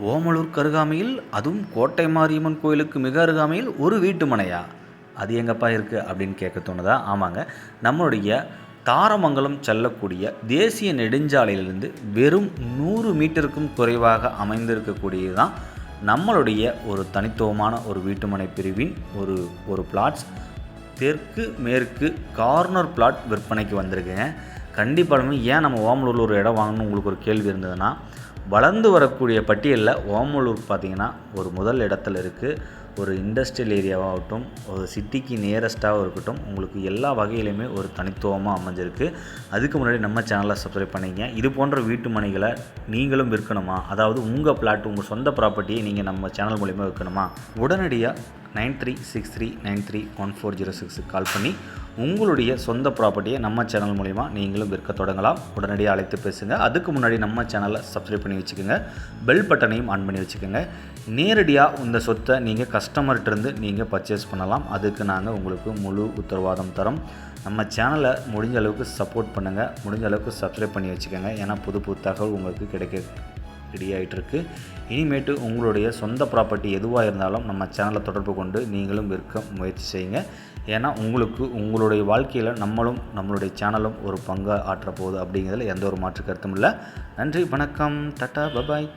ஓமலூருக்கு அருகாமையில், அதுவும் கோட்டை மாரியம்மன் கோயிலுக்கு மிக அருகாமையில் ஒரு வீட்டு மனையா? அது எங்கப்பா இருக்குது அப்படின்னு கேட்க தோணுதா? ஆமாங்க, நம்மளுடைய தாரமங்கலம் செல்லக்கூடிய தேசிய நெடுஞ்சாலையிலிருந்து வெறும் 100 மீட்டருக்கும் குறைவாக அமைந்திருக்கக்கூடியது தான் நம்மளுடைய ஒரு தனித்துவமான ஒரு வீட்டுமனை பிரிவின் ஒரு பிளாட்ஸ். தெற்கு மேற்கு கார்னர் பிளாட் விற்பனைக்கு வந்திருக்குங்க. கண்டிப்பாலுமே ஏன் நம்ம ஓமலூரில் ஒரு இடம் வாங்கணும்னு உங்களுக்கு ஒரு கேள்வி இருந்ததுன்னா, வளர்ந்து வரக்கூடிய பட்டியலில் ஓமலூர் பார்த்திங்கன்னா ஒரு முதல் இடத்துல இருக்குது. ஒரு இண்டஸ்ட்ரியல் ஏரியாவாகட்டும், ஒரு சிட்டிக்கு நியரஸ்ட்டாகவும் இருக்கட்டும், உங்களுக்கு எல்லா வகையிலையுமே ஒரு தனித்துவமாக அமைஞ்சிருக்கு. அதுக்கு முன்னாடி நம்ம சேனலை சப்ஸ்கிரைப் பண்ணிங்க. இது போன்ற வீட்டு மனைகளை நீங்களும் விற்கணுமா? அதாவது உங்கள் பிளாட், உங்கள் சொந்த ப்ராப்பர்ட்டியை நீங்கள் நம்ம சேனல் மூலிமா விற்கணுமா? உடனடியாக 9363931406 கால் பண்ணி உங்களுடைய சொந்த ப்ராப்பர்ட்டியை நம்ம சேனல் மூலிமா நீங்களும் விற்க தொடங்கலாம். உடனடியாக அழைத்து பேசுங்க. அதுக்கு முன்னாடி நம்ம சேனலை சப்ஸ்கிரைப் பண்ணி வச்சுக்கோங்க. பெல் பட்டனையும் ஆன் பண்ணி வச்சுக்கோங்க. நேரடியாக இந்த சொத்தை நீங்கள் கஸ்டமர்கிட்டருந்து நீங்கள் பர்ச்சேஸ் பண்ணலாம். அதுக்கு நாங்கள் உங்களுக்கு முழு உத்தரவாதம் தரோம். நம்ம சேனலை முடிஞ்ச அளவுக்கு சப்போர்ட் பண்ணுங்கள். முடிஞ்ச அளவுக்கு சப்ஸ்கிரைப் பண்ணி வச்சுக்கோங்க. ஏன்னா புது தகவல் உங்களுக்கு கிடைக்க ரெடி ஆகிட்டுருக்கு. இனிமேட்டு உங்களுடைய சொந்த ப்ராப்பர்ட்டி எதுவாக இருந்தாலும் நம்ம சேனலை தொடர்பு கொண்டு நீங்களும் விற்க முயற்சி செய்யுங்க. ஏன்னா உங்களுக்கு உங்களுடைய வாழ்க்கையில் நம்மளுடைய சேனலும் ஒரு பங்கு ஆற்றப்போகுது அப்படிங்கிறதுல எந்த ஒரு மாற்று கருத்தும் இல்லை. நன்றி, வணக்கம், டாட்டா, பபாய்.